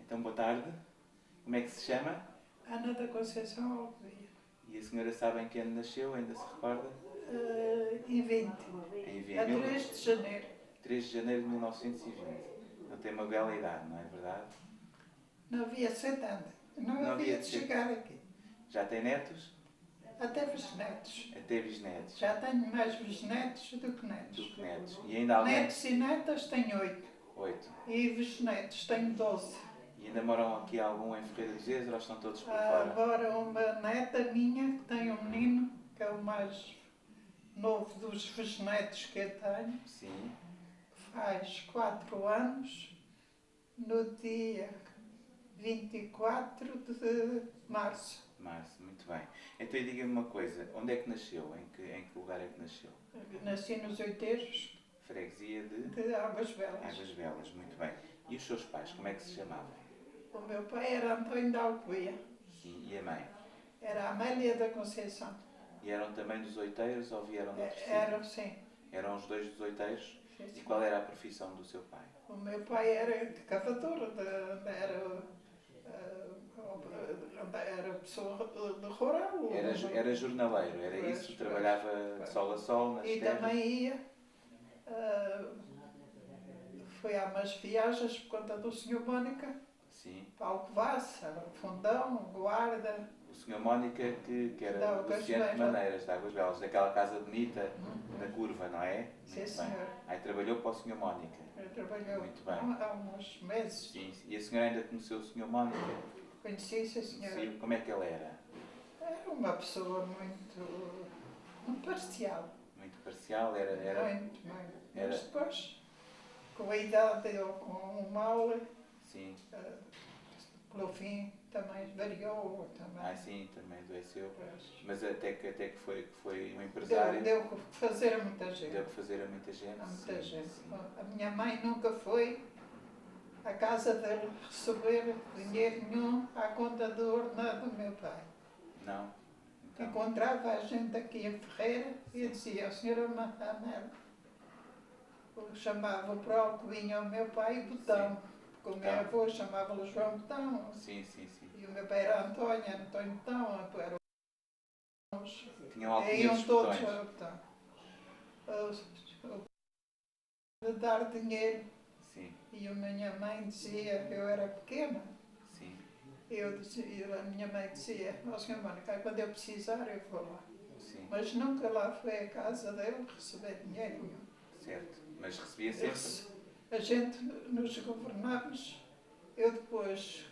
Então, boa tarde. Como é que se chama? Ana da Conceição Alcovia. E a senhora sabe em que ano nasceu? Ainda se recorda? Em 20, Em a 20, 3 de janeiro. 3 de janeiro de 1920. Não tem uma bela idade, não é verdade? Não havia 70, não havia de chegar aqui. Já tem netos? Até bisnetos. Até bisnetos. Já tenho mais bisnetos do que netos. Do que netos. E ainda alguém? Netos e netas tenho 8. 8. E bisnetos tenho 12. E ainda moram aqui algum em Ferreira de Jéssica ou estão todos por fora? Agora uma neta minha que tem um menino, que é o mais novo dos bisnetos que eu tenho. Sim. Faz 4 anos, no dia 24 de março. Março, muito bem. Então diga-me uma coisa, onde é que nasceu? Em que lugar é que nasceu? Nasci nos Oiteiros Freguesia de Águas Belas. Águas Belas, muito bem. E os seus pais, como é que se chamavam? O meu pai era Antônio da Alcoia. Sim. E a mãe? Era Amélia da Conceição. E eram também dos oiteiros ou vieram de outros Eram, sítios? sim. Eram os dois dos oiteiros? Sim, E sim. qual era a profissão do seu pai? O meu pai era de cavador, era pessoa de rural. Era jornaleiro, era Pois, isso? Trabalhava de sol a sol nas E terras? também ia. Fui a umas viagens por conta do Sr. Mónica, Sim. para Alcobaça, Fundão, Guarda. O senhor Mónica, que era Da o Águas Luciano de Belas. Maneiras, de Águas Belas, daquela casa bonita, na curva, não é? Sim, Muito senhor. bem. Aí trabalhou para o senhor Mónica. Ele trabalhou Muito bem. há uns meses. Sim. E a senhora ainda conheceu o senhor Mónica? Conheci essa senhora. Sim. Como é que ele era? Era uma pessoa muito parcial. Muito parcial? Era... Muito. era- Mas depois, com a idade ou com o mal, Sim. pelo fim, também variou. Ah, sim, também adoeceu. Pois. Mas até que foi um empresário. Deu que fazer a muita gente. Deu que fazer a muita gente. A muita sim, gente. sim. A minha mãe nunca foi à casa dele receber dinheiro nenhum à conta do ordenado do meu pai. Não? Então, Encontrava a gente aqui em Ferreira e dizia, a senhora Amélia, chamava para o Alcobinha o meu pai Botão, porque o meu Botão. avô chamava-lhe João Botão, sim. e o meu pai era António Botão, era Tinham iam alcunhas todos botões. a Botão. De dar dinheiro, Sim, e a minha mãe dizia, eu era pequena, sim. a minha mãe dizia, ó senhor Mónica, quando eu precisar eu vou lá. Sim, Mas nunca lá foi à casa dele receber dinheiro nenhum. certo. Mas recebia sempre? A gente, nos governámos, eu depois,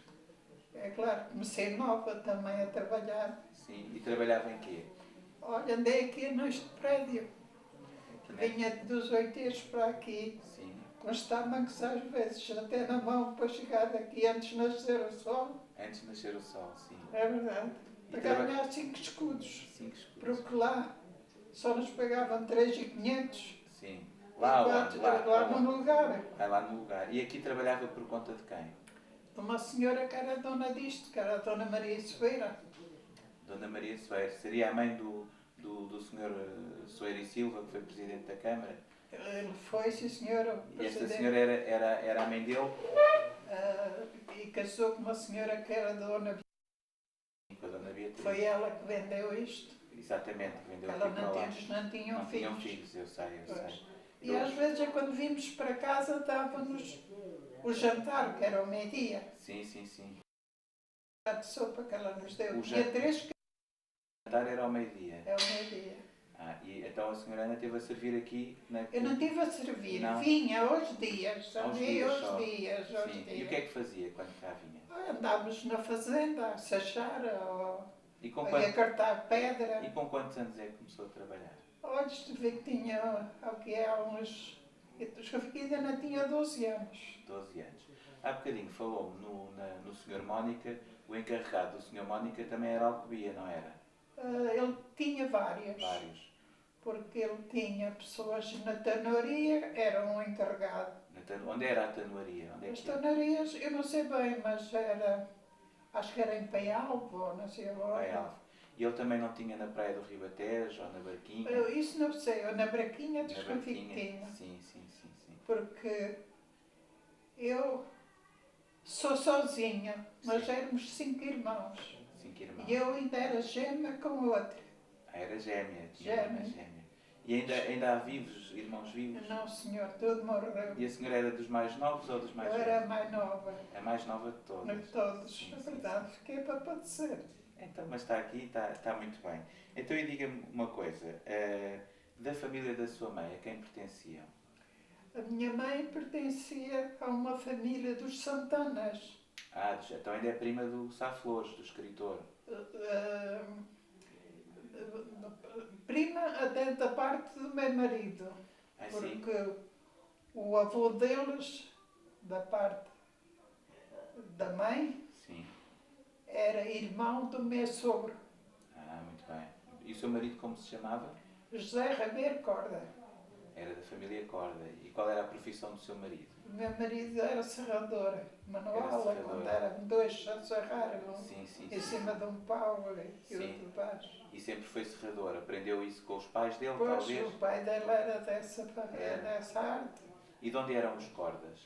é claro, comecei nova também a trabalhar. Sim. E trabalhava em quê? Olha, andei aqui neste prédio, Aqui na- vinha dos Oiteiros para aqui, Sim. com os tamancos às vezes, até na mão para chegar daqui antes de nascer o sol. Antes de nascer o sol, sim. É verdade. E Para traba- ganhar 5 escudos. 5 escudos. Porque lá só nos pagavam 3.500. Sim. Lá Enquanto- onde? lá no lugar. Ah, lá no lugar. E aqui trabalhava por conta de quem? Uma senhora que era dona disto, que era a dona Maria Soeira. Dona Maria Soeiro. Seria a mãe do senhor Soeiro e Silva, que foi presidente da Câmara? Ele foi, sim senhora, o E esta presidente. senhora era a mãe dele? E casou com uma senhora que era dona. Com a Dona Beatriz. Foi ela que vendeu isto. Exatamente, que vendeu Ela aqui para lá. eles não tinham Não filhos. tinham filhos, eu sei. Pois. E às vezes, quando vimos para casa, dava-nos o jantar, que era ao meio-dia. Sim. A de sopa que ela nos deu. O Tinha jantar. 3 que O jantar era ao meio-dia. é ao meio-dia. E então a senhora Ana esteve a servir aqui na... Eu não tive a servir, Não. vinha aos dias, Aos andei dias aos só. dias, aos Sim. dias. E o que é que fazia quando cá vinha? Andámos na fazenda a sachar, E com, a quant... cartar pedra. e com quantos anos é que começou a trabalhar? Olha, vi que tinha, ao que é, uns... Eu ainda não tinha 12 anos. 12 anos. Há bocadinho falou-me no Sr. Mónica, o encarregado do Sr. Mónica também era Alcobia, não era? Ele tinha várias. Vários. Porque ele tinha pessoas na tanoaria, era um encarregado. Onde era a tanoaria? Onde é As que era? tanarias, eu não sei bem, mas era, acho que era em Paialvo, ou não sei Pai onde. Alvo. E ele também não tinha na praia do Ribatejo ou na Barquinha? Isso não sei, eu na Braquinha Na desconfio que tinha. Sim. Porque eu Sou sozinha, mas éramos 5 irmãos. 5 irmãos. E eu ainda era gêmea com outra. Era gêmea, tinha uma Gêmea. gêmea. E ainda há vivos, irmãos vivos? Não, senhor, tudo morreu. E a senhora era dos mais novos ou dos mais Eu velhos? era a mais nova A mais nova de todas. de todos. Sim, É sim, verdade, fiquei para padecer. Então, mas está aqui, está muito bem. Então, e diga-me uma coisa. Da família da sua mãe, a quem pertenciam? A minha mãe pertencia a uma família dos Santanas. Então ainda é prima do Sá Flores, do escritor. Eh, Prima até da parte do meu marido. Sim? Porque o avô deles, da parte da mãe, Sim. era irmão do meu sogro, Muito bem. E o seu marido como se chamava? José Ribeiro Corda. Era da família Corda. E qual era a profissão do seu marido? O meu marido era serrador, manual, Era serrador. quando eram dois a serrar Sim, sim, em sim. cima de um pau e Sim. outro de baixo. E sempre foi serrador. Aprendeu isso com os pais dele, Pois, talvez? o pai dela era dessa arte. E de onde eram os Cordas?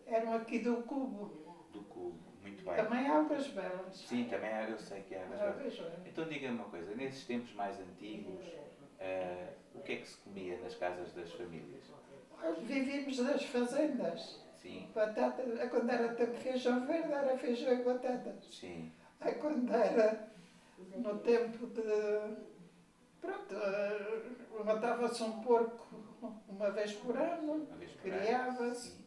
Eram aqui do Cubo, Do Cubo. Muito bem. também Águas Belas. Sim, também eu sei que é. Águas Belas. Então diga-me uma coisa. Nesses tempos mais antigos, o que é que se comia nas casas das famílias? Nós vivíamos das fazendas. Sim, Batata, quando era tempo de feijão verde, era feijão e batatas. sim, Aí quando era no tempo de. Pronto, matava-se um porco uma vez por ano, uma vez por ano. criava-se, Sim.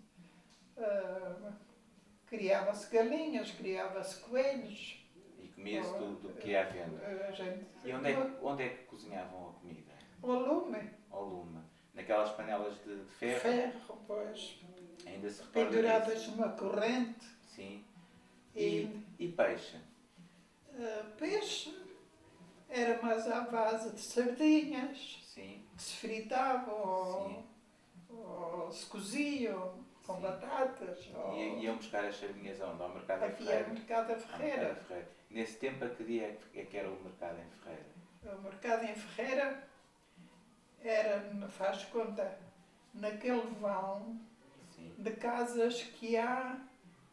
criava-se galinhas, criava-se coelhos. E comia-se tudo que ia havendo. A gente, E onde é que cozinhavam a comida? o lume, Ao lume. Naquelas panelas de ferro? ferro, pois, Ainda se recorda disso? penduradas numa corrente. Sim. E E peixe? peixe era mais à base de sardinhas, Sim. que se fritavam Sim. ou se coziam com Sim. batatas. E iam buscar as sardinhas aonde? Ao mercado em Havia o Ferreira? mercado da Ao mercado Ferreira. em Ferreira. Nesse tempo, a que dia é que era o mercado em Ferreira? O mercado em Ferreira era, faz conta, naquele vão Sim. de casas que há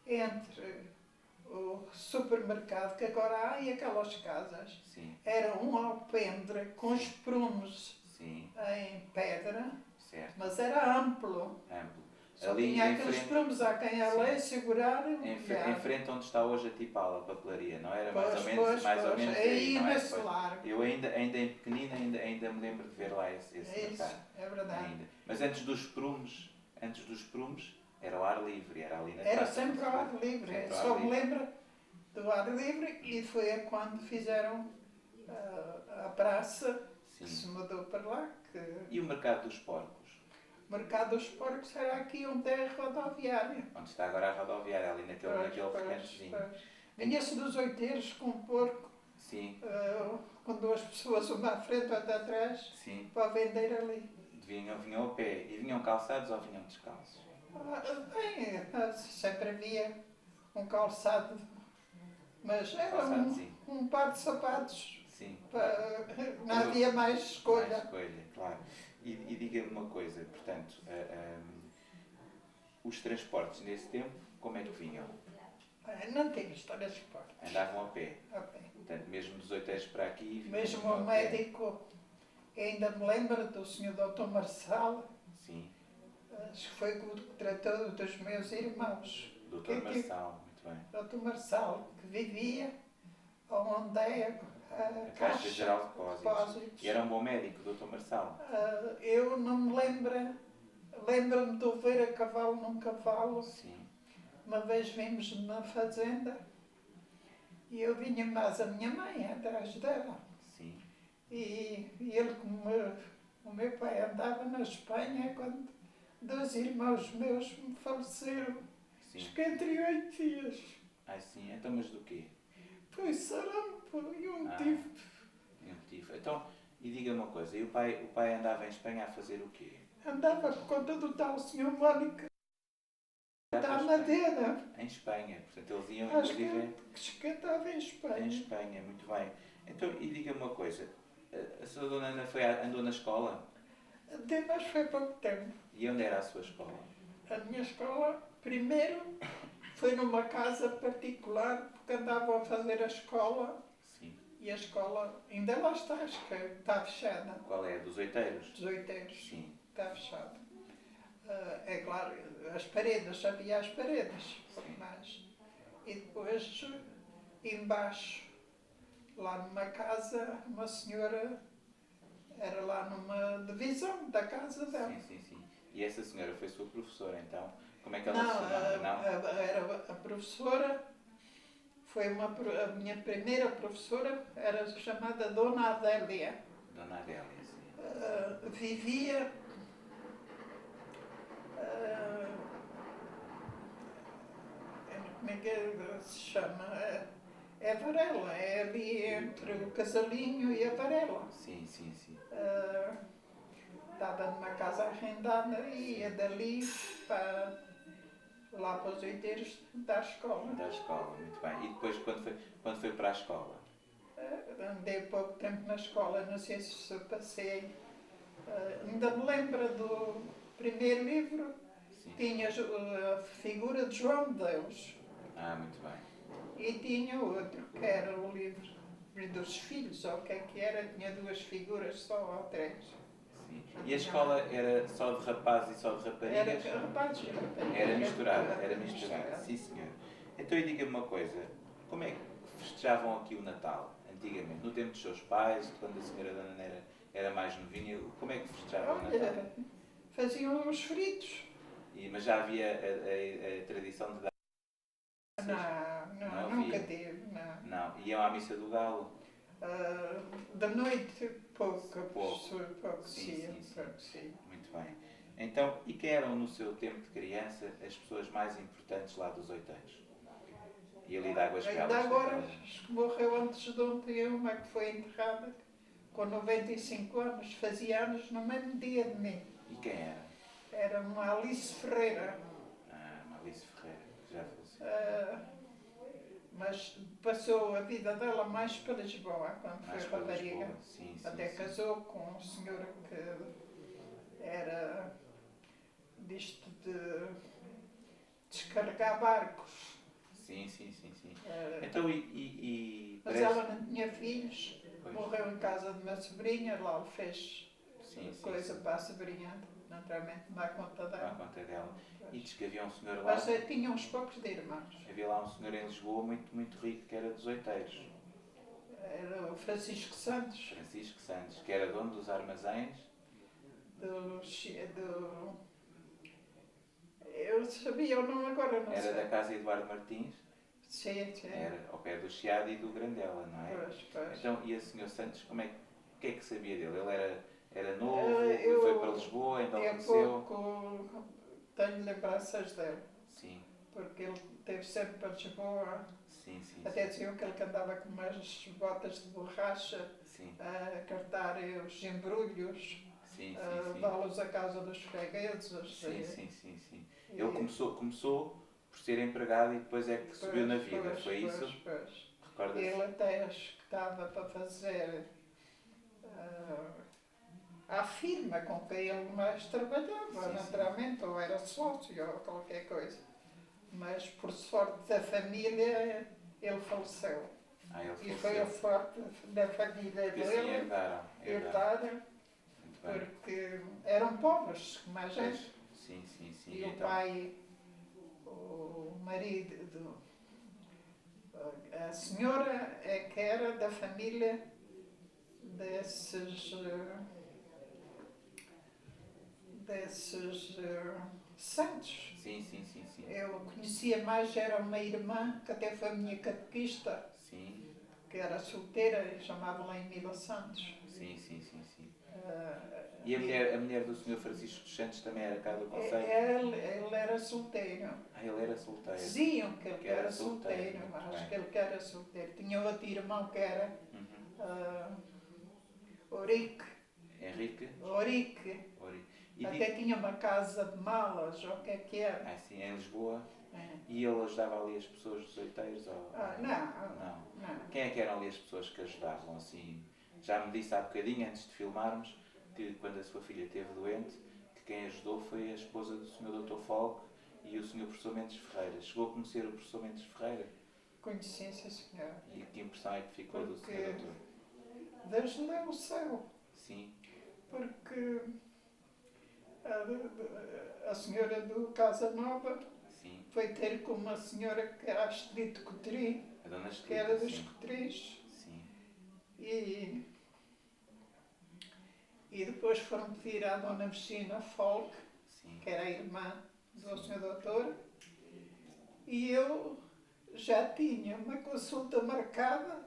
entre o supermercado que agora há e aquelas casas. Sim. Era um alpendre com os prumes Sim. em pedra, Certo. mas era amplo. Amplo. Só Ali tinha em aqueles frente, prumes a quem a Sim. lei segurar e em frente onde está hoje a Tipala, a papelaria, não era? Mais ou menos, Aí aí, não é? nesse Pois. largo. Eu ainda em pequenino ainda me lembro de ver lá esse É isso, mercado. é verdade. Ainda. Mas antes dos prumes era ao ar livre, era ali na Era praça, sempre ao ar livre. Sempre ao Só ar me livre. lembro do ar livre e foi a quando fizeram a praça que se Sim. mudou para lá. Que E o mercado dos porcos? o mercado dos porcos era aqui onde é a rodoviária. Onde está agora a rodoviária, ali naquele recantozinho. Vinha-se dos oiteiros com um porco, Sim, com duas pessoas, uma à frente, outra atrás, sim. para vender ali. Vinham a pé. E vinham calçados ou vinham descalços? Bem, sempre havia um calçado, mas era Calçado, sim. um par de sapatos. Sim. Não havia mais Mais escolha. escolha, claro. E diga-me uma coisa, portanto, os transportes nesse tempo, como é que vinham? Não tinha histórias de esporte. Andavam a pé. Ok. Portanto, mesmo dos oiteiros para aqui... vinham Mesmo a o pé. médico, que ainda me lembro do Sr. Dr. Marçal, Sim. acho que foi o que tratou dos meus irmãos. Doutor Marçal, muito bem. Dr. Marçal, que vivia onde é A Caixa Geral de Depósitos. E era um bom médico, doutor Marçal. Eu não me lembro-me de o ver a cavalo num cavalo. Sim. Uma vez vimos na fazenda e eu vinha mais a minha mãe atrás dela. Sim. E ele, como o meu pai andava na Espanha, quando 2 irmãos meus me faleceram, Sim. acho que entre 8 dias. Sim. Então, mas do quê? Foi sarampo e um Ah. tifo. Um tifo. Então, e diga-me uma coisa, e o pai andava em Espanha a fazer o quê? Andava por conta do tal Sr. Mónica da Espanha. Madeira. Em Espanha. Portanto, eles iam, Acho inclusive, que estava em Espanha. em Espanha. Muito bem. Então, e diga-me uma coisa, a sua dona Ana andou na escola? Até mais foi pouco tempo. E onde era a sua escola? A minha escola, primeiro, foi numa casa particular porque andavam a fazer a escola Sim. e a escola ainda lá está, acho que está fechada. Qual é? Dos oiteiros? Dos oiteiros. Sim. Está fechada. É claro, as paredes, havia as paredes, Sim. mas... E depois, embaixo, lá numa casa, uma senhora, era lá numa divisão da casa dela. Sim, sim, sim. E essa senhora foi sua professora, então? Como é que ela Não, se chamava? Não? era a professora, a minha primeira professora, era chamada Dona Adélia. Dona Adélia, sim. Vivia como é que se chama? É Varela, é ali entre o Casalinho e a Varela. Sim, sim, sim. Estava numa casa arrendada e ia dali para lá para os oiteiros da escola. Da escola, muito bem. E depois, quando foi para a escola? Andei pouco tempo na escola, não sei se passei. Ainda me lembro do primeiro livro, Sim. tinha a figura de João de Deus. Ah, muito bem. E tinha outro, que era o livro dos filhos, ou o que é que era, tinha duas figuras só, ou três. Sim. E a escola era só de rapazes e só de raparigas? Era rapazes e raparigas. Era misturada, era misturada. Sim, senhor. Então, diga-me uma coisa. Como é que festejavam aqui o Natal, antigamente? No tempo dos seus pais, quando a senhora Dona Nera era mais novinha, como é que festejavam o Natal? Olha, faziam os fritos. Mas já havia a tradição de dar... Não, Não nunca havia. teve, não. Não. Iam à missa do galo? Da noite, pouco, Pouco. sim. Muito bem. Então, e quem eram no seu tempo de criança as pessoas mais importantes lá dos oiteiros? E ali de Águas Belas? Ainda agora, acho que morreu antes de ontem uma que foi enterrada com 95 anos, fazia anos no mesmo dia de mim. E quem era? Era uma Alice Ferreira. Alice Ferreira, que já faleceu. Mas passou a vida dela mais para Lisboa, quando Mais foi para rapariga. Lisboa. Sim, Até sim. casou com um senhor que era disto de descarregar barcos. Sim. Então, Mas parece... ela não tinha filhos, Pois. morreu em casa de uma sobrinha, lá fez coisa Sim. para a sobrinha, naturalmente, dá conta À dela. conta dela. E diz que havia um senhor lá... Mas tinha uns poucos de irmãos. Havia lá um senhor em Lisboa muito rico, que era dos oiteiros. Era o Francisco Santos, Francisco Santos, que era dono dos armazéns. Eu sabia o nome agora, não sei. Era da casa Eduardo Martins. Sim. Era ao pé do Chiado e do Grandela, não é? Pois. Então, e a senhor Santos, o que é que sabia dele? Ele era novo, Eu- foi para Lisboa, então Eu conheceu. pouco tenho lembranças dele, Sim. porque ele esteve sempre para Lisboa. Sim. Até diziam que ele andava com umas botas de borracha Sim. a cartar os embrulhos, Sim. a levá-los à casa dos fregueses. Sim. Ele começou por ser empregado e depois é que subiu na vida, foi isso? Pois. Recorda-se? Ele até acho que estava para fazer a firma com quem ele mais trabalhava, Sim. naturalmente, ou era sócio ou qualquer coisa. Mas por sorte da família, ele faleceu. Ele E foi a sorte da família que assim dele herdaram. Muito bem. porque eram pobres, mais gente. Sim. E o Então, pai, o marido, a senhora é que era da família desses santos. Sim. Eu conhecia mais, era uma irmã, que até foi minha catequista, Sim. que era solteira e chamava-la Emília Santos. Sim. E a mulher do Sr. Francisco dos Santos também era cá do Conselho? Ele era solteiro. Ele era solteiro. Diziam que ele era solteiro, muito mas bem. acho que ele que era solteiro. Tinha outro irmão que era Henrique? Orique. E Até tinha uma casa de malas, ou o que era. assim, em Lisboa? É. E ele ajudava ali as pessoas dos oiteiros? Não. Quem é que eram ali as pessoas que ajudavam? Assim, já me disse há bocadinho, antes de filmarmos, que quando a sua filha esteve doente, que quem ajudou foi a esposa do Sr. Dr. Folco E o senhor professor Mendes Ferreira, chegou a conhecer o professor Mendes Ferreira? Conheci, sim, senhor. E que impressão é que ficou do senhor doutor? Deus lhe o céu. Sim. Porque a senhora do Casa Nova Sim. foi ter com uma senhora que era a Estrito Cotrim, A dona Estelita, que era dos sim. Cotrins. Sim. E depois foram pedir à dona Vecina Folk, Sim. que era a irmã do Sim. senhor doutor, e eu já tinha uma consulta marcada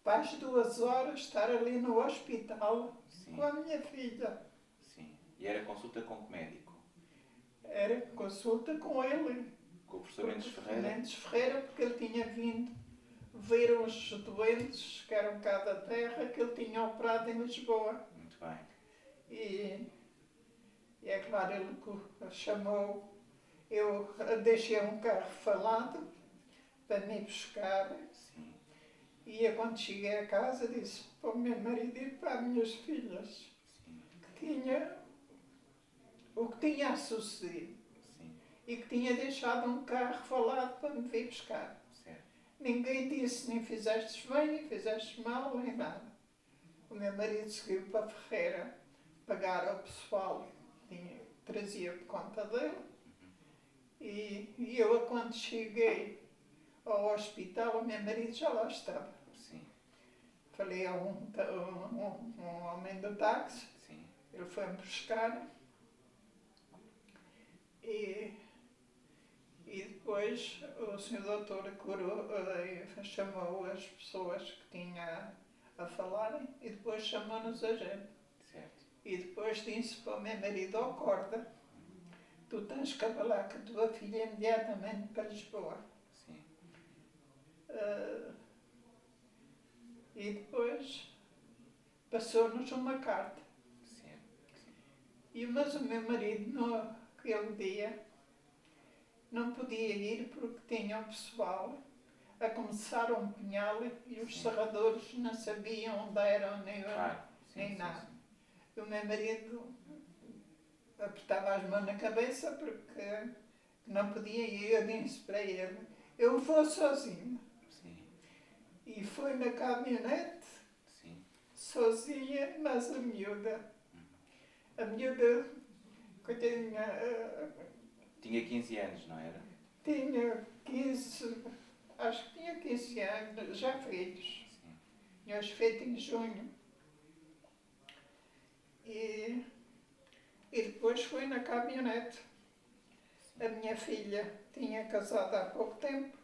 para as 2 horas estar ali no hospital. Sim. Com a minha filha. Sim. E era consulta com que médico? Era consulta com ele. Com o professor Mendes Ferreira? Mendes Ferreira, porque ele tinha vindo ver uns doentes que eram cá da terra, que ele tinha operado em Lisboa. Muito bem. E é claro, ele chamou, eu deixei um carro falado para me buscar. Sim. E eu, quando cheguei a casa, disse para o meu marido e para as minhas filhas. Sim. O que tinha sucedido. Sim. E que tinha deixado um carro falado para me vir buscar. Certo. Ninguém disse nem fizeste bem, nem fizeste mal, nem nada. O meu marido seguiu para a Ferreira pagar ao pessoal que trazia por conta dele. E eu, quando cheguei ao hospital, o meu marido já lá estava. Sim. Falei a um homem do táxi. Sim. Ele foi-me buscar. E depois o senhor doutor chamou as pessoas que tinha a falarem e depois chamou-nos a gente. Certo. E depois disse para o meu marido: acorda, tu tens que falar com a tua filha imediatamente para Lisboa. Sim. E depois passou-nos uma carta. Sim. Mas o meu marido, naquele dia, não podia ir porque tinha o pessoal a começar um punhal e os serradores não sabiam onde eram nem nada. Sim. O meu marido apertava as mãos na cabeça porque não podia ir. Eu disse para ele: eu vou sozinha. Sim. E foi na caminhonete, sim, sozinha, mas a miúda, coitadinha, tinha 15 anos, não era? Tinha 15, acho que tinha 15 anos, já feitos. Sim. Tinha-os feito em junho. E depois foi na caminhonete. Sim. A minha filha tinha casado há pouco tempo.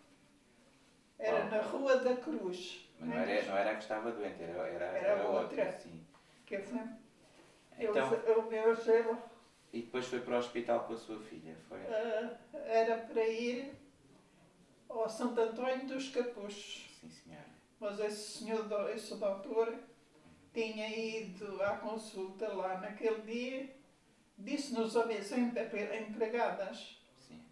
Era na Rua da Cruz. Mas não era a que estava doente, era outra. Sim. Que foi, então, o meu gelo. E depois foi para o hospital com a sua filha, foi? Era para ir ao Santo António dos Capuchos. Sim, senhora. Mas esse doutor tinha ido à consulta lá naquele dia, disse-nos as empregadas. Sim.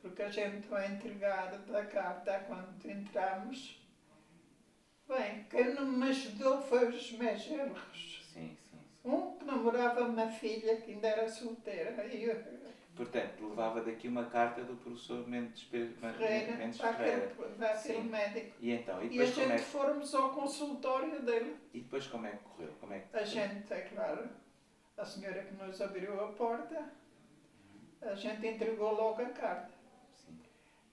Porque a gente vai entregar da carta quando entramos. Bem, quem não me ajudou foi os meus genros. Sim, sim, sim. Um que namorava uma filha que ainda era solteira. Portanto, levava daqui uma carta do professor Mendes Ferreira. Para aquele médico. E então, e a gente fomos ao consultório dele. E depois como é que correu? A gente, é claro, a senhora que nos abriu a porta, a gente entregou logo a carta. Sim.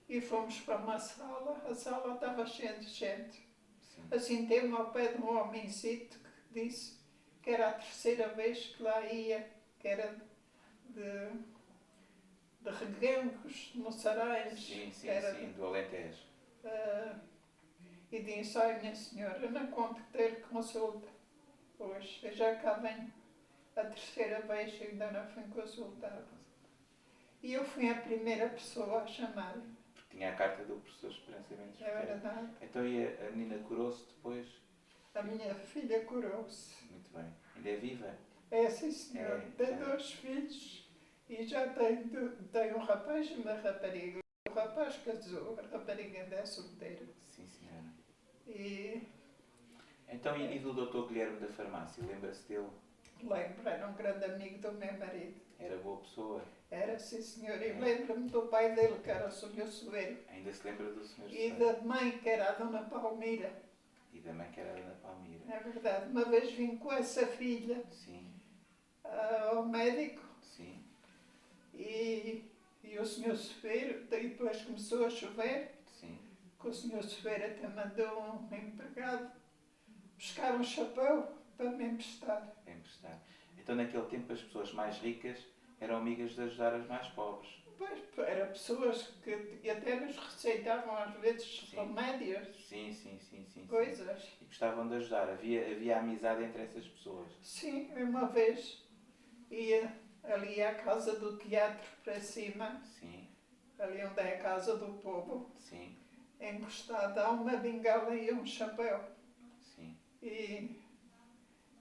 E fomos para uma sala, a sala estava cheia de gente. Sim. Assim, teve ao pé de um homencito que disse que era a 3ª vez que lá ia, que era de Reguengos, no Sarais. Sim, sim, do Alentejo. E disse: ai, minha senhora, eu não conto ter consulta hoje. Eu já cá venho a 3ª vez e ainda não fui consultada. E eu fui a primeira pessoa a chamar. Porque tinha a carta do professor Esperança Mendes. É verdade. Então e a menina curou-se depois? A minha filha curou-se. Muito bem. Ainda é viva? É, sim, senhor. Tem 2 filhos e já tem um rapaz e uma rapariga. O rapaz casou, a rapariga ainda é solteira. Sim, senhora. Então, e do Dr. Guilherme da farmácia? Lembra-se dele? Lembro, era um grande amigo do meu marido. Era boa pessoa. Era, sim, senhor. E lembro-me do pai dele, que era o Sr. Soeiro. Ainda se lembra do Sr. E Soeiro? da mãe, que era a Dona Palmira. E da mãe, que era a Dona Palmira. É verdade. Uma vez vim com essa filha ao médico. Sim. E o Sr. Soeiro, depois começou a chover. Sim. Que o Sr. Soeiro até mandou um empregado buscar um chapéu para me emprestar. Então, naquele tempo, as pessoas mais ricas eram amigas de ajudar as mais pobres. Pois, eram pessoas que até nos receitavam às vezes remédios. Sim. Coisas. E gostavam de ajudar. Havia amizade entre essas pessoas. Sim, uma vez ia ali à casa do teatro para cima. Sim. Ali onde é a casa do povo. Sim. Encostada a uma bengala e um chapéu. Sim.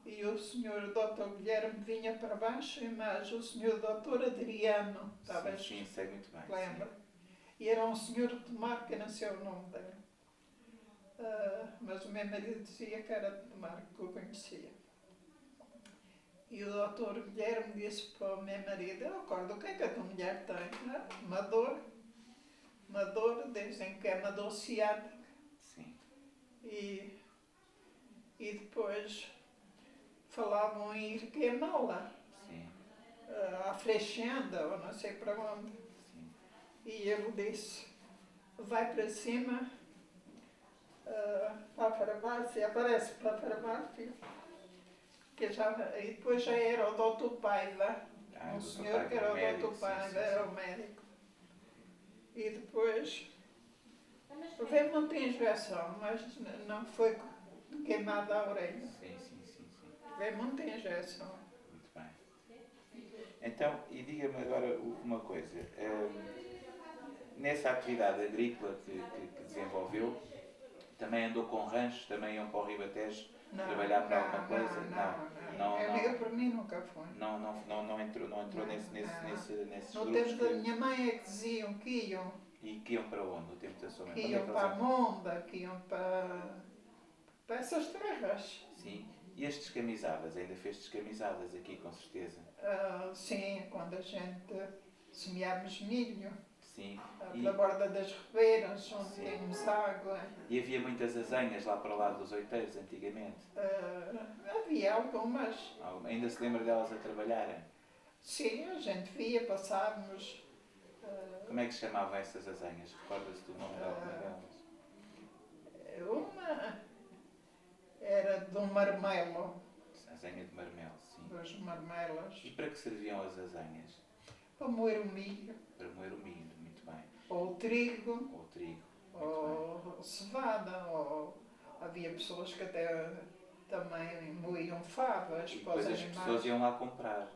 E o Sr. Dr. Guilherme vinha para baixo, mas o Sr. Dr. Adriano, talvez. Sim, sei muito bem. Lembra? E era um senhor de Tomar, que eu não sei o nome dele. Mas o meu marido dizia que era de Tomar, que o conhecia. E o Dr. Guilherme disse para o meu marido: eu acordo, o que é que a tua mulher tem? Uma dor, dizem que é uma dor ciática. Sim. E depois falavam em ir queimá-la. Sim. À Freixenda, ou não sei para onde. Sim. E ele disse: vai para cima, para a farmácia, aparece para a farmácia. E depois já era o Dr. Paiva, um senhor que era o Dr. Paiva, era o médico. E depois veio muita injeção, mas não foi queimada a orelha. Sim. Veio muita injeção. Muito bem. Então, e diga-me agora uma coisa. Nessa atividade agrícola que desenvolveu, também andou com ranchos, também iam para o Ribatejo trabalhar para alguma coisa? Não. Eu por mim nunca fui. Não entrou nesses no grupos. tempo da minha mãe é que diziam que iam. E que iam para onde? No tempo da sua mãe? Que iam para a Monda, que iam para essas terras. Sim. E as descamisadas? Ainda fez descamisadas aqui, com certeza? Sim, quando a gente semeámos milho. Sim. Pela borda das ribeiras, onde tínhamos água. E havia muitas azenhas lá para o lado dos oiteiros, antigamente? Havia algumas. Ainda se lembra delas a trabalharem? Sim, a gente via, passávamos. Como é que se chamavam essas azenhas? Recorda-se do nome de alguma delas? Uma era de um marmelo. Azenha de marmelo, sim. Dos marmelos. E para que serviam as azenhas? Para moer o milho. Para moer o milho, muito bem. Ou o trigo. Ou cevada. Ou havia pessoas que até também moíam favas para os animais. As pessoas iam lá comprar.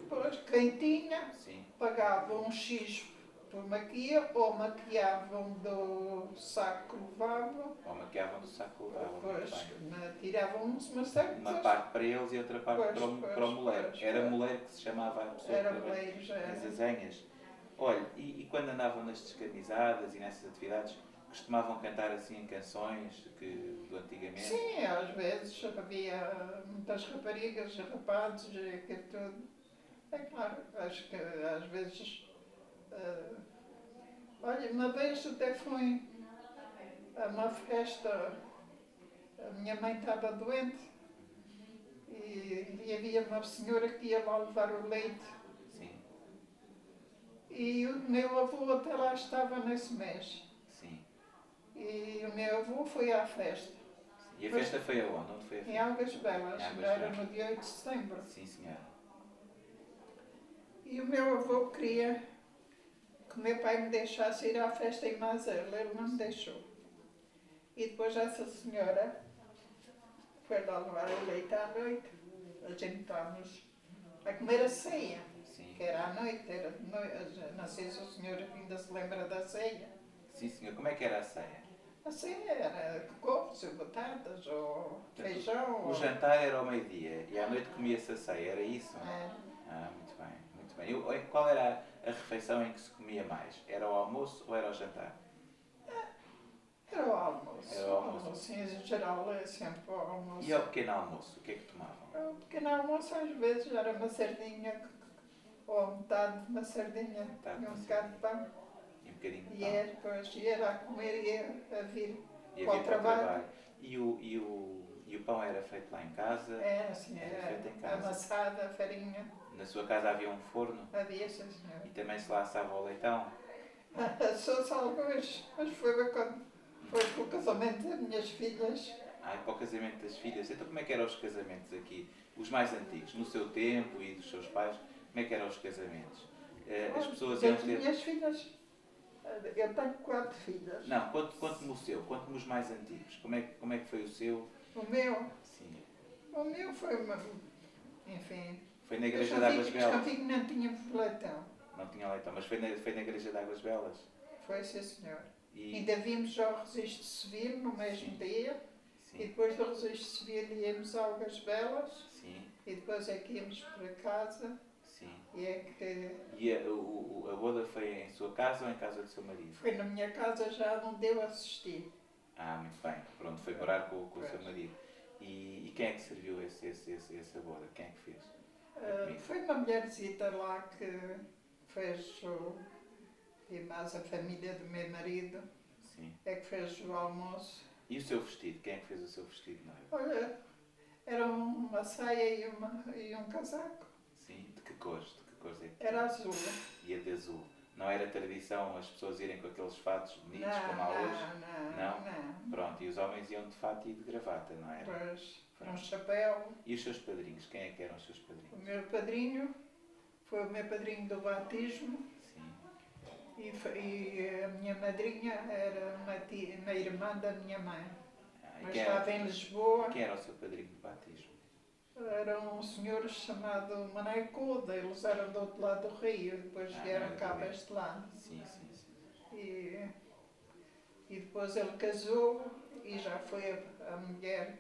Depois, quem tinha, pagava um X por maquia, ou maquiavam do saco que levavam. Depois tiravam-nos uma certa. Uma parte para eles e outra parte para o moleiro. Era moleiro que se chamava a pessoa. Era moleiro, já era. As azenhas. Olha, e quando andavam nas descamisadas e nessas atividades, costumavam cantar assim canções do antigamente? Sim, às vezes havia muitas raparigas, rapazes, aquilo tudo. É claro, acho que às vezes. Olha, uma vez até fui a uma festa, a minha mãe estava doente e havia uma senhora que ia lá levar o leite. Sim. E o meu avô até lá estava nesse mês. Sim. E o meu avô foi à festa. E a festa foi aonde? Onde foi a festa? Em Algas Belas, era no dia 8 de setembro. Sim, senhora. E o meu avô queria que o meu pai me deixasse ir à festa em Mazela, ele não me deixou. E depois essa senhora foi lá levar o leite à noite. A gente estávamos a comer a ceia, que era à noite, era de noite. Não sei se o senhor ainda se lembra da ceia. Sim, senhor. Como é que era a ceia? A ceia era couves, ou batatas, ou feijão. O jantar era ao meio-dia e à noite comia-se a ceia, era isso? É. Muito bem, muito bem. Qual era a refeição em que se comia mais? Era o almoço ou era o jantar? Era o almoço. Era o almoço. Em geral é sempre o almoço. E ao pequeno almoço, o que é que tomavam? O pequeno almoço às vezes era uma sardinha, ou metade de uma sardinha, Metade de e um uma bocado de pão. E um bocadinho de E pão. era, depois ia a comer e ia a vir E para havia o trabalho. E o pão era feito lá em casa? Era assim, Era era feito em casa. amassada, farinha. Na sua casa havia um forno? Havia, sim, senhor. E também se lá assava o leitão? Assou-se alguns, mas foi quando foi para o casamento das minhas filhas. Ah, para o casamento das filhas. Então como é que eram os casamentos aqui? Os mais antigos, no seu tempo e dos seus pais, como é que eram os casamentos? As pessoas iam Das ter... minhas filhas, eu tenho 4 filhas. Não, conte-me o seu, conte-me os mais antigos. Como é que foi o seu? O meu? Sim. O meu foi uma... Enfim... Foi na Igreja de Águas Belas? Desconfigo que não tínhamos leitão. Não tinha leitão, mas foi na Igreja de Águas Belas? Foi, sim, senhor. E... Ainda vimos já o registro civil no mesmo dia. Sim. E depois do registro civil íamos a Águas Belas. Sim. E depois é que íamos para casa. Sim. E é que... E a boda foi em sua casa ou em casa do seu marido? Foi na minha casa, já não deu a assistir. Ah, muito bem. Pronto, foi morar com o seu marido. E quem é que serviu essa boda? Quem é que fez? Foi uma mulherzita lá que fez e mais a família do meu marido. Sim. É que fez o almoço. E o seu vestido? Quem é que fez o seu vestido, noivo? Olha, era uma saia e um casaco. Sim. De que cores? É que era azul. E a de azul? Não era tradição as pessoas irem com aqueles fatos bonitos como há hoje? Não. Pronto, e os homens iam de fato e de gravata, não era? Pois, um chapéu. E os seus padrinhos? Quem é que eram os seus O padrinhos? meu padrinho foi o meu padrinho do batismo. Sim. E a minha madrinha era uma irmã da minha mãe. Mas era, estava em Lisboa. Quem era o seu padrinho de batismo? Era um senhor chamado Maneco, eles eram do outro lado do rio, depois vieram cá para este lado. Sim. E depois ele casou e já foi a mulher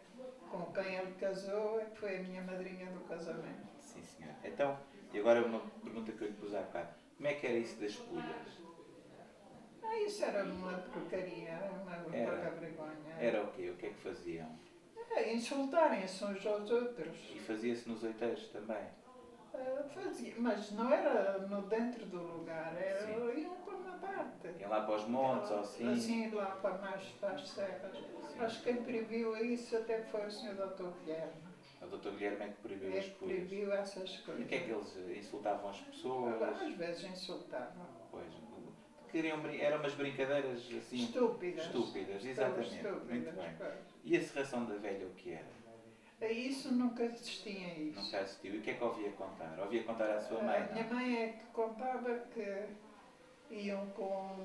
com quem ele casou, que foi a minha madrinha do casamento. Sim, senhor. Então, e agora uma pergunta que eu lhe pus há bocado. Como é que era isso das pulhas? Isso era uma porcaria, uma pouca vergonha. Era o quê? O que é que faziam? Insultarem-se uns aos outros. E fazia-se nos oiteiros também? Fazia, mas não era no dentro do lugar, iam para uma parte. Iam lá para os montes ou assim? Assim, lá para as serras. Sim. Acho que quem proibiu isso até foi o Sr. Dr. Guilherme. O Dr. Guilherme é que proibiu as pulhas? Proibiu essas coisas. E o que é que eles insultavam as pessoas? Às vezes insultavam. Pois, eram umas brincadeiras assim... Estúpidas, exatamente. Muito bem. Pois. E a serração da velha o que era? A isso nunca assisti a isso. Nunca assistiu. E o que é que ouvia contar? Ouvia contar à sua mãe? A minha mãe é que contava que iam com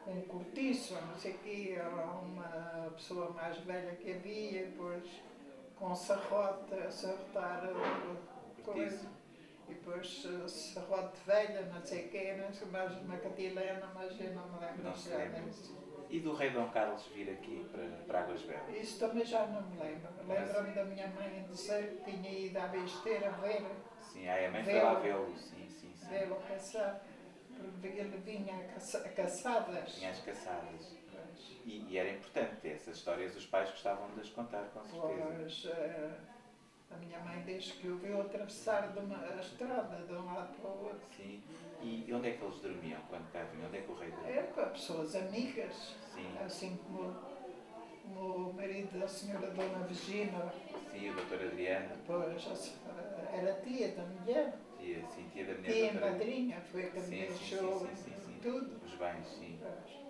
um cortiço, não sei o quê, uma pessoa mais velha que havia, depois com serrote a serrotar a coisa. E depois serrote velha, não sei o quê, mais uma catilena, mas eu não me lembro. Não se lembra. E do rei Dom Carlos vir aqui para Águas Belas? Isso também já não me lembro. Lembro-me da minha mãe dizer que tinha ido à besteira ver. Sim, a mãe foi lá vê-lo, sim. Vê-lo caçar, porque ele vinha a caçadas. Vinha às caçadas. E era importante, essas histórias os pais gostavam de as contar, com certeza. Pois, a minha mãe diz que o viu atravessar a estrada de um lado para o outro. Sim. E onde é que eles dormiam quando cá vinham? Onde é que o rei dormia? Era com pessoas amigas. Sim. Assim como o marido da senhora Dona Virgínia. Sim, a doutora Adriana. Pois, era tia da mulher. Tia da mulher. Tia madrinha, foi a que me deixou tudo. Os bens, sim. Pois.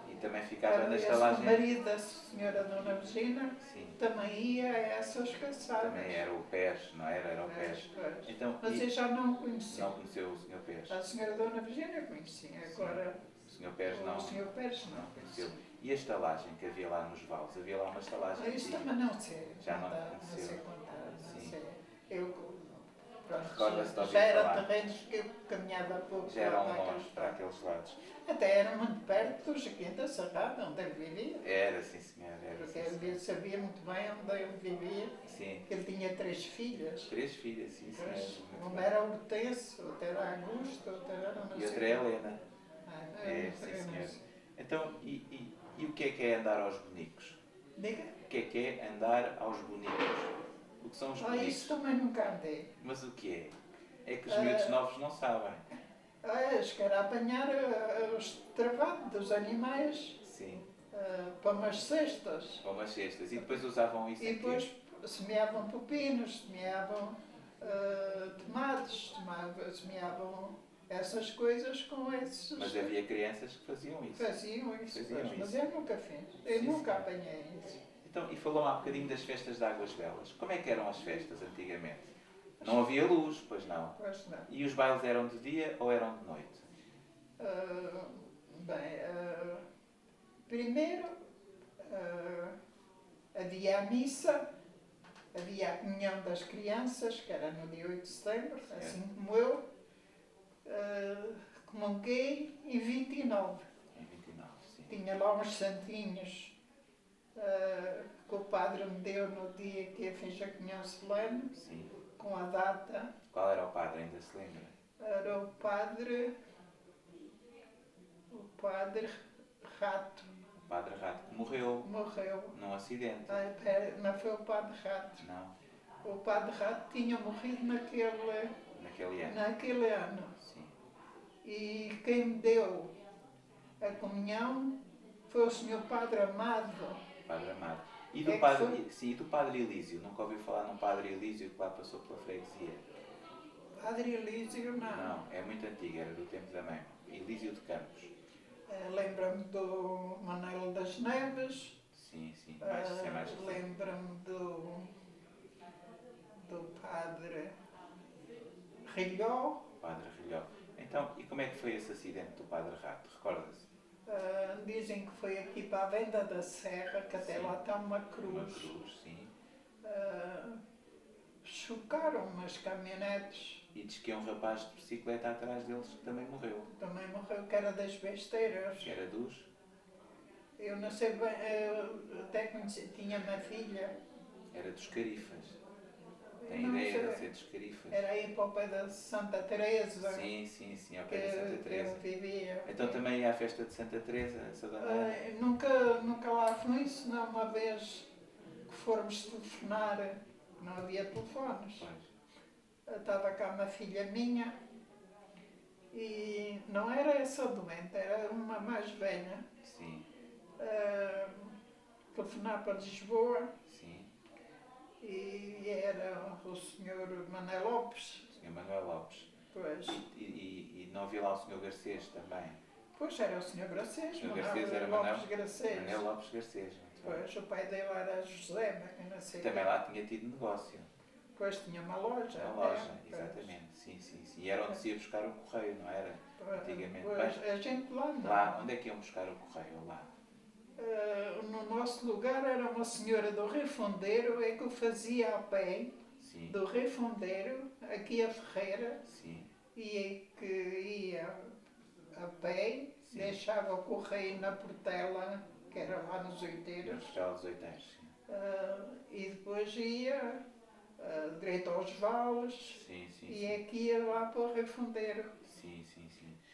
E também ficava na estalagem. O marido da senhora Dona Virgínia também ia a essas caçadas. Também era o Pés, não era? Era o Pés. Então, mas eu já não o conheci. Não conheceu o Sr. Pés? A senhora Dona Virgínia conhecia, agora o Sr. Pés não. O Sr. Pés não conheceu. E a estalagem que havia lá nos vales? Havia lá uma estalagem? Isso também não sei. Já não conheceu. conheceu. Não sei contar, não sei. Eu, pronto, já eram terrenos que eu caminhava pouco. Já eram longe para aqueles lados. Até era muito perto do Jaquim da Serrada, onde ele vivia. Era, sim senhor. Porque ele sabia muito bem onde ele vivia. Sim. Ele tinha 3 filhas. 3 filhas, sim senhor. Uma era Hortêncio, outra era Augusto, outra era... E outra é Helena. Sim, senhor. Então, e o que é andar aos bonicos? Diga? O que é andar aos bonicos? O que são os bonicos? Isso também nunca andei. Mas o que é? É que os miúdos novos não sabem. Acho que era apanhar os travados dos animais. Sim. Para umas cestas. Para umas cestas. E depois usavam isso E depois semeavam pepinos, semeavam tomates, semeavam essas coisas com esses. Mas havia crianças que faziam isso. Faziam isso. Mas isso. eu nunca fiz. Eu nunca apanhei isso. Então, e falou há bocadinho das festas de Águas Belas. Como é que eram as festas antigamente? Não havia luz, pois não? Pois não. E os bailes eram de dia ou eram de noite? Primeiro havia a missa, havia a comunhão das crianças, que era no dia 8 de setembro, assim como eu, comunguei em 29. Em 29, sim. Tinha lá uns santinhos que o padre me deu no dia que eu fiz a comunhão solene, sim. Com a data. Qual era o padre, ainda se lembra? Era o padre Rato. O padre Rato, que morreu. Num acidente. Não foi o padre Rato. Não. O padre Rato tinha morrido naquele ano. Sim. E quem me deu a comunhão foi o senhor Padre Amado. Padre Amado. E do, do padre Elísio? Nunca ouviu falar num padre Elísio que lá passou pela freguesia? Padre Elísio, não. Não, é muito antigo, era do tempo da mãe. Elísio de Campos. Lembra-me do Manuel das Neves. Sim, mais lembra-me do padre Rilhó. Padre Rilhó. Então, e como é que foi esse acidente do padre Rato? Recorda-se? Dizem que foi aqui para a Venda da Serra, que até lá está uma cruz. Uma cruz, sim. Chocaram umas caminhonetes. E diz que é um rapaz de bicicleta atrás deles que também morreu. Também morreu, que era das besteiras. Que era dos? Eu não sei bem, até conheci, tinha uma filha. Era dos Carifas. Tem ideia de ser dos Carifas? Era aí para o pé da Santa Teresa. Sim, ao pé da Santa Teresa. Que eu vivia. Então também ia à festa de Santa Teresa, essa dona? Nunca lá fui, senão uma vez que fomos telefonar, não havia telefones. Pois. Estava cá uma filha minha e não era essa doente, era uma mais velha. Sim. Telefonar para Lisboa. Sim. E era o senhor Manuel Lopes. O senhor Manuel Lopes. Pois. E não havia lá o senhor Garcês também? Pois era o senhor Garcês. O senhor Garcês era Manuel Garcês. Manuel Lopes Garcês. Pois, o pai dele era José, mas eu não sei. Também lá tinha tido negócio. Pois tinha uma loja. Uma loja, exatamente. Sim. E era onde se ia buscar o correio, não era? Antigamente. Pois, a gente lá não. Lá, onde é que iam buscar o correio? Lá? No nosso lugar era uma senhora do Refondeiro, é que o fazia a pé. Sim. Do Refondeiro, aqui a Ferreira. Sim. E é que ia a pé, sim. Deixava o correio na Portela, que era lá nos Oiteiros. Na Portela dos Oiteiros, sim. E depois ia direito aos Vales. Sim. E é que ia lá para o Refondeiro. Sim.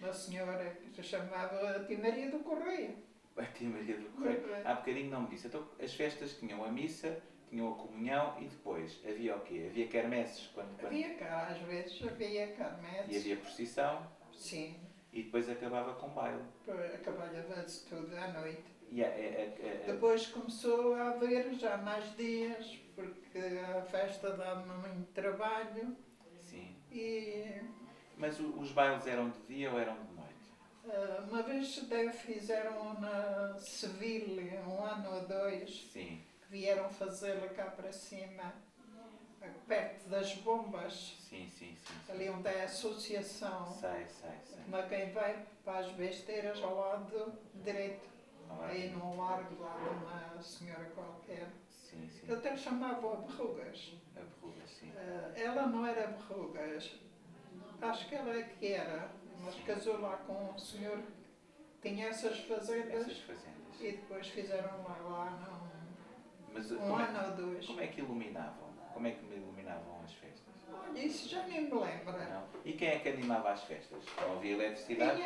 Uma senhora que se chamava Tia Maria do Correio. A Tia Maria do Correio. Há bocadinho não me disse. Então as festas tinham a missa, tinham a comunhão e depois havia o quê? Havia quermesses? Havia cá, às vezes havia quermesses. E havia procissão? Sim. E depois acabava com baile? Acabava-se tudo à noite. Depois começou a haver já mais dias, porque a festa dá-me muito trabalho. Sim. Mas os bailes eram de dia ou eram de noite? Uma vez fizeram na Sevilha, 1 ano ou 2. Sim. Que vieram fazê-la cá para cima, perto das bombas. Sim. Ali onde é a associação. Sei. Mas quem vai para as besteiras ao lado direito. Aí no largo lá de uma senhora qualquer. Sim. Que até chamavam a Berrugas. A Berrugas, sim. Ela não era Berrugas. Acho que ela é que era. Mas casou lá com um senhor que tinha essas fazendas. E depois fizeram lá Mas, 1 ano ou 2. Como é que iluminavam? Como é que iluminavam as festas? Olha, isso já nem me lembro. Não. E quem é que animava as festas? Não havia eletricidade?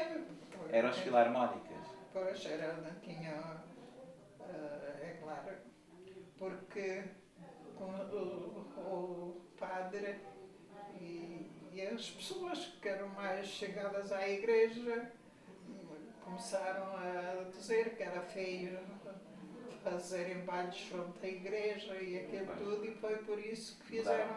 Eram as filarmónicas. Pois, tinha, é claro, porque o padre e as pessoas que eram mais chegadas à igreja começaram a dizer que era feio fazerem bailes junto à igreja e aquilo tudo, e foi por isso que fizeram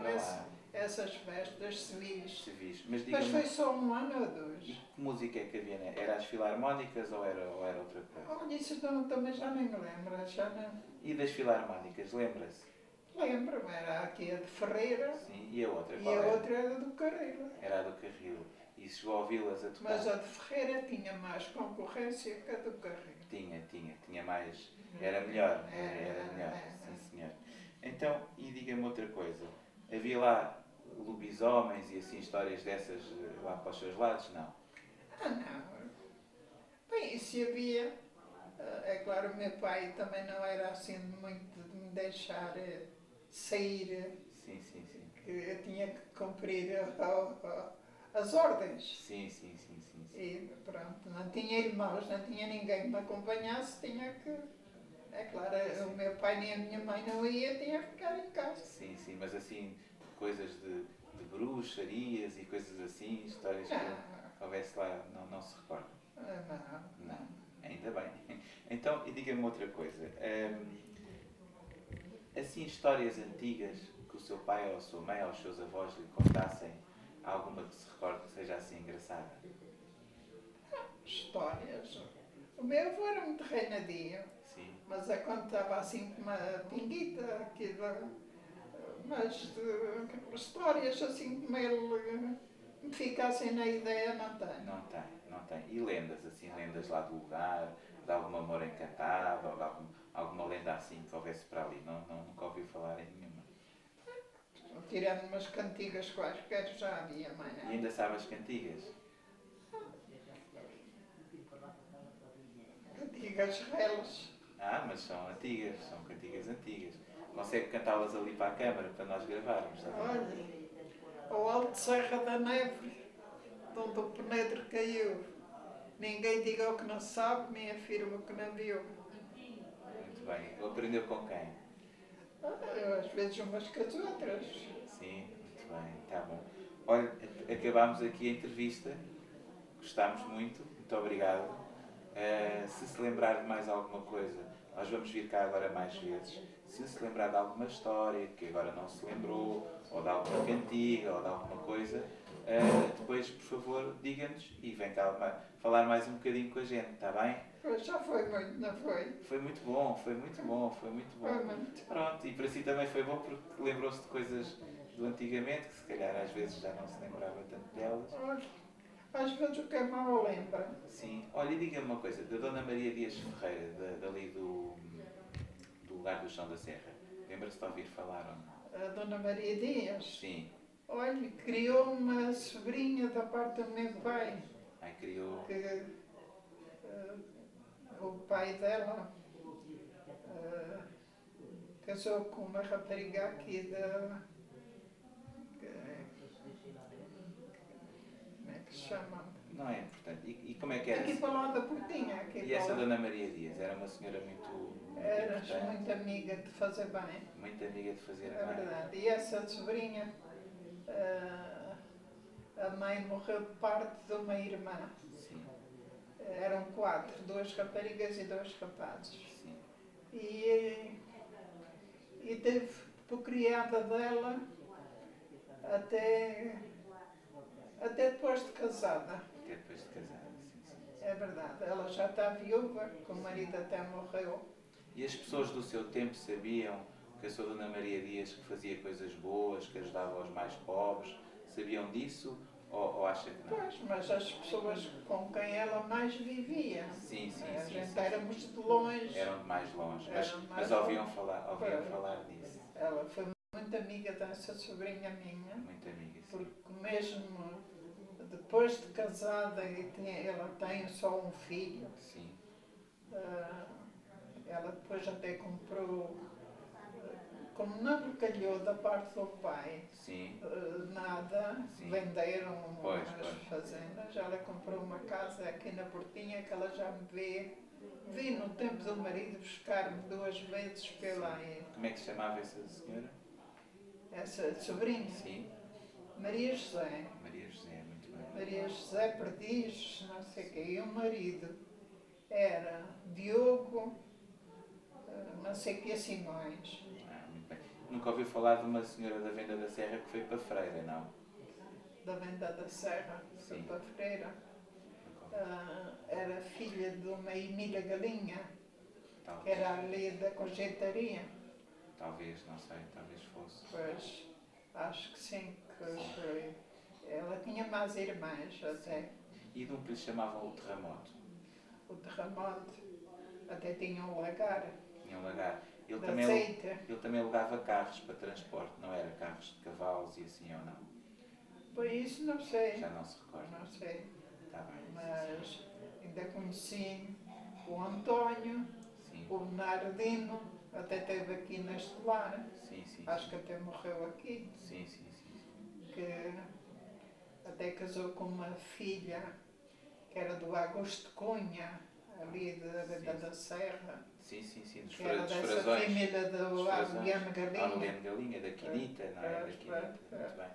essas festas civis. Mas foi só um ano ou dois. E que música é que havia? Né? Era as filarmónicas ou era outra coisa? Olha, isso também já nem me lembro. Já não... E das filarmónicas, lembra-se? Lembro-me, era aqui a de Ferreira. Sim, e a outra? E a outra era do Carril. Era a do Carril. E chegou a ouvi-las a tocar? Mas a de Ferreira tinha mais concorrência que a do Carril. Tinha mais... Era melhor. Era melhor, sim senhor. Então, e diga-me outra coisa. Havia lá lobisomens e assim histórias dessas lá para os seus lados? Não? Não. Bem, isso havia. É claro, o meu pai também não era assim muito de me deixar sair. Sim. Que eu tinha que cumprir as ordens. Sim. E pronto, não tinha irmãos, não tinha ninguém que me acompanhasse, tinha que... É claro, o meu pai nem a minha mãe não ia, tinha que ficar em casa. Sim, mas assim, coisas de bruxarias e coisas assim, histórias que houvesse lá, não se recorda? Não. Ainda bem. Então, e diga-me outra coisa. Assim, histórias antigas que o seu pai ou a sua mãe ou os seus avós lhe contassem, alguma que se recorde que seja assim engraçada? Histórias. O meu avô era muito reinadinho. Sim. Mas é quando estava assim com uma pinguita, aquilo, mas histórias assim como ele me ficassem na ideia, não tem. Não tem. E lendas, assim, lendas lá do lugar, de alguma mora encantada, ou de alguma lenda assim que houvesse para ali? Nunca ouvi falar em nenhuma. Tirando umas cantigas quaisquer, já havia, mãe. E ainda sabe as cantigas? Cantigas reles. Mas são antigas, são cantigas antigas. Consegue cantá-las ali para a câmara, para nós gravarmos? Olha, o Alto Serra da Neve, de onde o Penedro caiu. Ninguém diga o que não sabe, nem afirma o que não viu. Muito bem. Aprendeu com quem? Às vezes umas com as outras. Sim, muito bem, está bom. Olha, acabámos aqui a entrevista. Gostámos muito obrigado. Se lembrar de mais alguma coisa, nós vamos vir cá agora mais vezes. Se lembrar de alguma história que agora não se lembrou, ou de alguma cantiga, ou de alguma coisa, depois, por favor, diga-nos e vem cá falar mais um bocadinho com a gente, está bem? Pois já foi muito, não foi? Foi muito bom. Foi muito. Pronto, e para si também foi bom porque lembrou-se de coisas do antigamente, que se calhar às vezes já não se lembrava tanto delas. Às vezes o que é mau lembra. Sim. Olha, e diga-me uma coisa, da Dona Maria Dias Ferreira, dali do lugar do Chão da Serra, lembra-se de ouvir falar ou não? A Dona Maria Dias? Sim. Olha, criou uma sobrinha da parte do meu pai. Criou... Que o pai dela casou com uma rapariga aqui da... Como é que se chama? Não é importante. E como é que era? Aqui para lá da Portinha. E essa Dona Maria Dias era uma senhora muito Era muito amiga de fazer bem. Muito amiga de fazer bem. É verdade. E essa sobrinha, a mãe morreu de parte de uma irmã. Sim. Eram 4, 2 raparigas e 2 rapazes. Sim. E teve por criada dela até depois de casada. Até depois de casada, sim. É verdade. Ela já está viúva, que o marido até morreu. E as pessoas do seu tempo sabiam que a sua Dona Maria Dias que fazia coisas boas, que ajudava os mais pobres? Sabiam disso ou acha que não? Pois, mas as pessoas com quem ela mais vivia. Sim. A gente éramos de longe. Eram de mais longe, mas ouviam falar disso. Ela foi muito amiga dessa sobrinha minha. Muito amiga, sim. Porque mesmo depois de casada, ela tem só um filho. Sim. Ela depois até comprou como não lhe calhou da parte do pai, Sim. nada, Sim. venderam Pois, umas pois. fazendas, ela comprou uma casa aqui na Portinha que ela já me vê. Vi no tempo do marido buscar-me 2 vezes pela aí. Como é que se chamava essa senhora? Essa sobrinha, Sim. Maria José. Maria José, muito bem. Maria José Perdiz, não sei o quê. E o marido era Diogo, não sei o quê, Simões. Muito bem. Nunca ouvi falar de uma senhora da Venda da Serra que foi para Freira, não? Da Venda da Serra, foi Sim. para Freira. Nunca ouvi. Era filha de uma Emília Galinha, que Talvez. era ali da Colheitaria. Talvez, não sei, talvez fosse. Pois, acho que sim, que foi. Ela tinha mais irmãs até. E de um que lhe chamavam o Terremoto. O Terremoto até tinha um lagar Tinha um lagar. Ele de também, azeite. ele também alugava carros para transporte, não era? Carros de cavalos e assim ou não? Pois isso não sei, Já não se recorda. não sei. Está bem. Mas ainda conheci o António, Sim, o Nardino, até esteve aqui na Estelar. sim, sim. Acho que até morreu aqui. Sim, sim, sim. Que até casou com uma filha que era do Augusto Cunha, ali da Venda da Serra, Sim, sim, sim. Dos que era dessa frazões. família do Dos frazões. Aureliano Galinha. Aureliano Galinha, da Quinita, não é? Da Quinita. Muito bem.